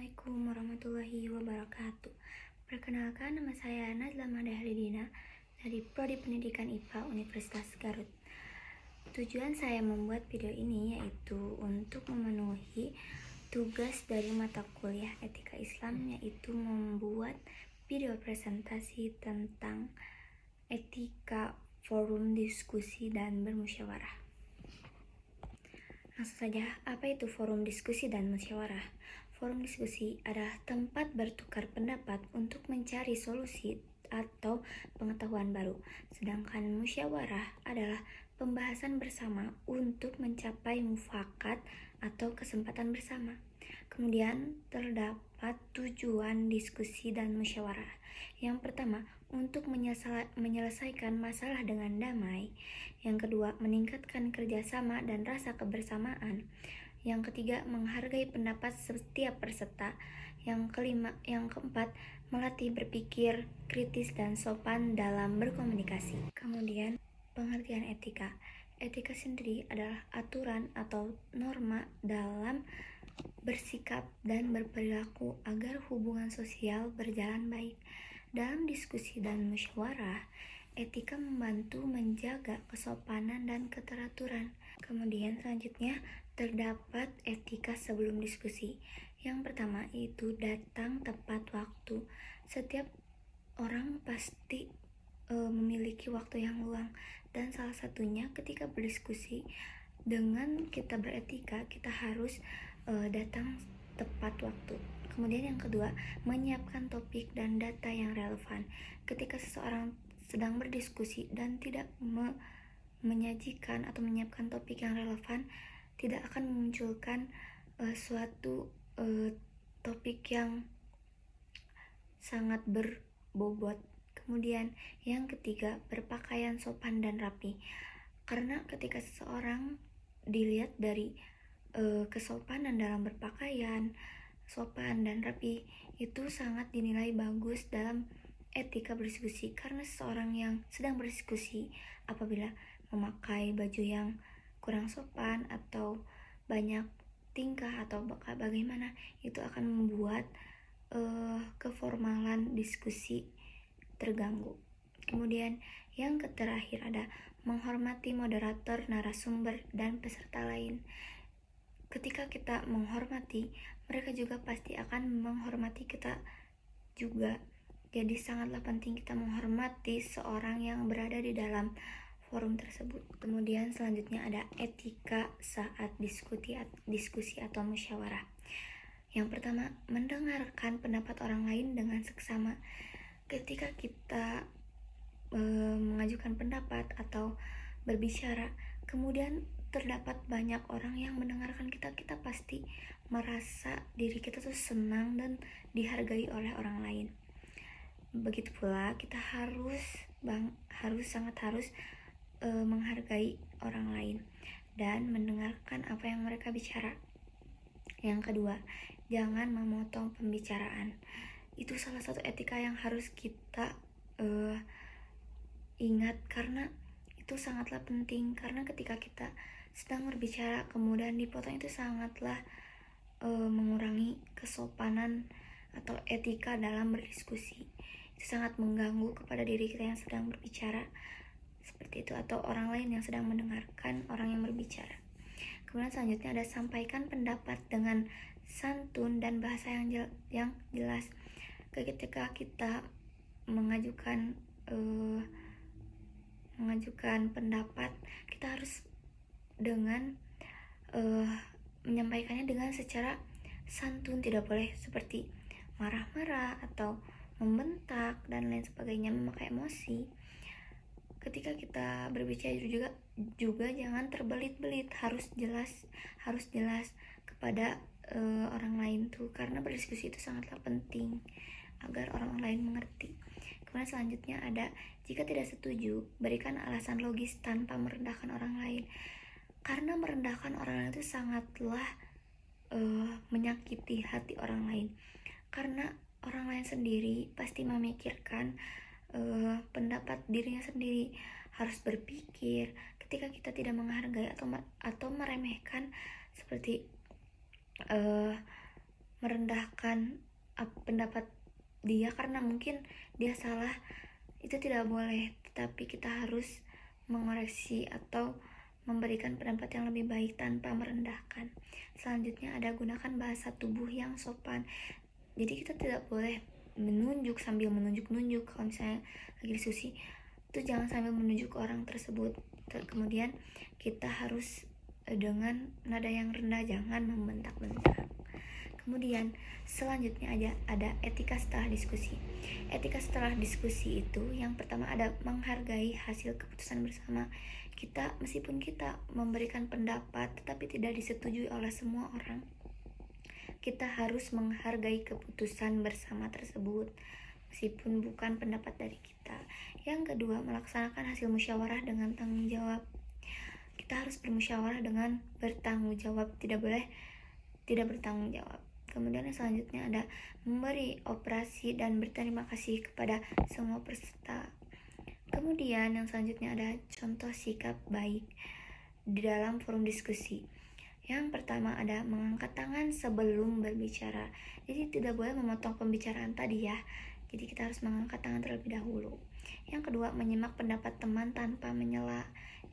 Assalamualaikum warahmatullahi wabarakatuh. Perkenalkan, nama saya Nazla Madahlidina dari Prodi Pendidikan IPA Universitas Garut. Tujuan saya membuat video ini yaitu untuk memenuhi tugas dari mata kuliah Etika Islam, yaitu membuat video presentasi tentang etika, forum diskusi, dan bermusyawarah. Langsung saja, apa itu forum diskusi dan musyawarah? Forum diskusi adalah tempat bertukar pendapat untuk mencari solusi atau pengetahuan baru. Sedangkan musyawarah adalah pembahasan bersama untuk mencapai mufakat atau kesempatan bersama. Kemudian terdapat tujuan diskusi dan musyawarah. Yang pertama, untuk menyelesaikan masalah dengan damai. Yang kedua, meningkatkan kerjasama dan rasa kebersamaan. Yang ketiga, menghargai pendapat setiap peserta. Yang keempat, melatih berpikir kritis dan sopan dalam berkomunikasi. Kemudian, pengertian etika. Etika sendiri adalah aturan atau norma dalam bersikap dan berperilaku agar hubungan sosial berjalan baik. Dalam diskusi dan musyawarah, etika membantu menjaga kesopanan dan keteraturan. Kemudian selanjutnya terdapat etika sebelum diskusi. Yang pertama yaitu datang tepat waktu. Setiap orang pasti memiliki waktu yang luang, dan salah satunya ketika berdiskusi. Dengan kita beretika, kita harus datang tepat waktu. Kemudian yang kedua, menyiapkan topik dan data yang relevan. Ketika seseorang sedang berdiskusi dan tidak menyajikan atau menyiapkan topik yang relevan, tidak akan memunculkan suatu topik yang sangat berbobot. Kemudian yang ketiga, berpakaian sopan dan rapi. Karena ketika seseorang dilihat dari kesopanan dalam berpakaian, sopan dan rapi, itu sangat dinilai bagus dalam etika berdiskusi. Karena seseorang yang sedang berdiskusi apabila memakai baju yang kurang sopan atau banyak tingkah atau bagaimana, itu akan membuat keformalan diskusi terganggu. Kemudian yang terakhir ada menghormati moderator, narasumber, dan peserta lain. Ketika kita menghormati, mereka juga pasti akan menghormati kita juga. Jadi sangatlah penting kita menghormati seorang yang berada di dalam forum tersebut. Kemudian selanjutnya ada etika saat diskusi atau musyawarah. Yang pertama, mendengarkan pendapat orang lain dengan seksama. Ketika kita mengajukan pendapat atau berbicara, kemudian terdapat banyak orang yang mendengarkan kita pasti merasa diri kita tuh senang dan dihargai oleh orang lain. Begitu pula kita harus menghargai orang lain dan mendengarkan apa yang mereka bicara. Yang kedua, jangan memotong pembicaraan. Itu salah satu etika yang harus kita ingat, karena itu sangatlah penting. Karena ketika kita sedang berbicara kemudian dipotong, itu sangatlah mengurangi kesopanan atau etika dalam berdiskusi. Itu sangat mengganggu kepada diri kita yang sedang berbicara seperti itu, atau orang lain yang sedang mendengarkan orang yang berbicara. Kemudian selanjutnya ada sampaikan pendapat dengan santun dan bahasa yang jelas. Ketika kita mengajukan pendapat, kita harus dengan menyampaikannya dengan secara santun, tidak boleh seperti marah-marah atau membentak dan lain sebagainya, memakai emosi. Ketika kita berbicara juga jangan terbelit-belit, harus jelas kepada orang lain tuh, karena berdiskusi itu sangatlah penting agar orang lain mengerti. Kemudian selanjutnya ada, jika tidak setuju, berikan alasan logis tanpa merendahkan orang lain. Karena merendahkan orang lain itu sangatlah menyakiti hati orang lain. Karena orang lain sendiri pasti memikirkan pendapat dirinya sendiri, harus berpikir. Ketika kita tidak menghargai atau meremehkan, seperti merendahkan pendapat dia karena mungkin dia salah, itu tidak boleh, tetapi kita harus mengoreksi atau memberikan pendapat yang lebih baik tanpa merendahkan. Selanjutnya ada gunakan bahasa tubuh yang sopan. Jadi kita tidak boleh menunjuk sambil menunjuk-nunjuk. Kalau misalnya lagi diskusi itu jangan sambil menunjuk orang tersebut. Kemudian kita harus dengan nada yang rendah, jangan membentak-bentak. Kemudian selanjutnya ada etika setelah diskusi. Etika setelah diskusi itu yang pertama ada menghargai hasil keputusan bersama. Meskipun kita memberikan pendapat tetapi tidak disetujui oleh semua orang, kita harus menghargai keputusan bersama tersebut meskipun bukan pendapat dari kita. Yang kedua, melaksanakan hasil musyawarah dengan tanggung jawab. Kita harus bermusyawarah dengan bertanggung jawab, tidak boleh tidak bertanggung jawab. Kemudian yang selanjutnya ada memberi operasi dan berterima kasih kepada semua peserta. Kemudian yang selanjutnya ada contoh sikap baik di dalam forum diskusi. Yang pertama ada mengangkat tangan sebelum berbicara. Jadi tidak boleh memotong pembicaraan tadi ya. Jadi kita harus mengangkat tangan terlebih dahulu. Yang kedua, menyimak pendapat teman tanpa menyela,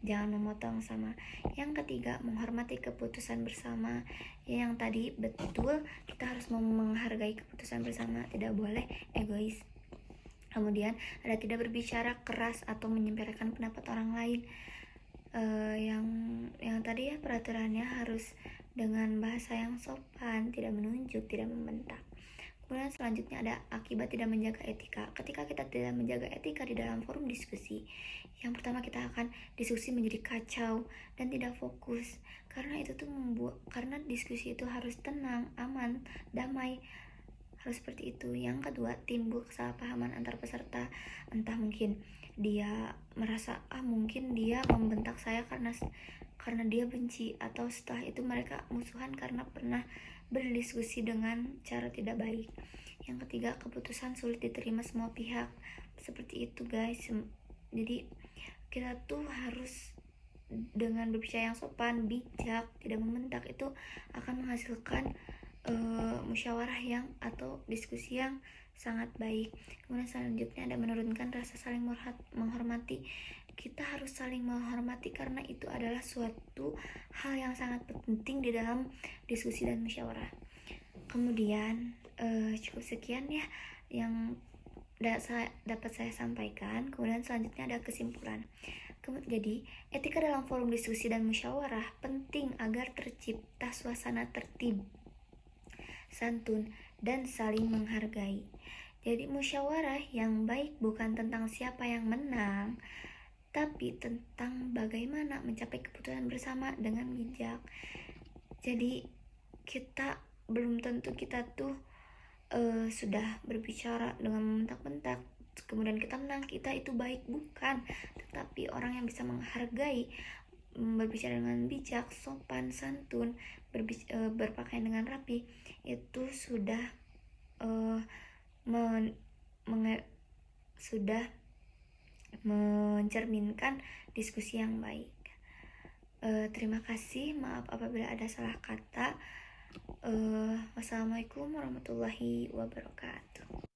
jangan memotong sama. Yang ketiga, menghormati keputusan bersama. Yang tadi betul, kita harus menghargai keputusan bersama, tidak boleh egois. Kemudian ada tidak berbicara keras atau menyepelekan pendapat orang lain. Yang tadi ya, peraturannya harus dengan bahasa yang sopan, tidak menunjuk, tidak membentak. Kemudian selanjutnya ada akibat tidak menjaga etika. Ketika kita tidak menjaga etika di dalam forum diskusi, yang pertama kita akan diskusi menjadi kacau dan tidak fokus. Karena diskusi itu harus tenang, aman, damai, harus seperti itu. Yang kedua, timbul kesalahpahaman antar peserta. Entah mungkin dia merasa mungkin dia membentak saya karena dia benci, atau setelah itu mereka musuhan karena pernah berdiskusi dengan cara tidak baik. Yang ketiga, keputusan sulit diterima semua pihak. Seperti itu guys. Jadi kita tuh harus dengan berbicara yang sopan, bijak, tidak membentak, itu akan menghasilkan musyawarah atau diskusi yang sangat baik. Kemudian selanjutnya ada menurunkan rasa saling menghormati. Kita harus saling menghormati karena itu adalah suatu hal yang sangat penting di dalam diskusi dan musyawarah. Kemudian cukup sekian ya yang dapat saya sampaikan. Kemudian selanjutnya ada kesimpulan. Jadi etika dalam forum diskusi dan musyawarah penting agar tercipta suasana tertib, santun, dan saling menghargai. Jadi musyawarah yang baik bukan tentang siapa yang menang, tapi tentang bagaimana mencapai keputusan bersama dengan bijak. Jadi belum tentu kita tuh sudah berbicara dengan membentak-bentak kemudian kita menang, kita itu baik, bukan. Tetapi orang yang bisa menghargai, berbicara dengan bijak, sopan, santun, berpakaian dengan rapi, itu sudah mencerminkan diskusi yang baik. Terima kasih, maaf apabila ada salah kata. Wassalamualaikum warahmatullahi wabarakatuh.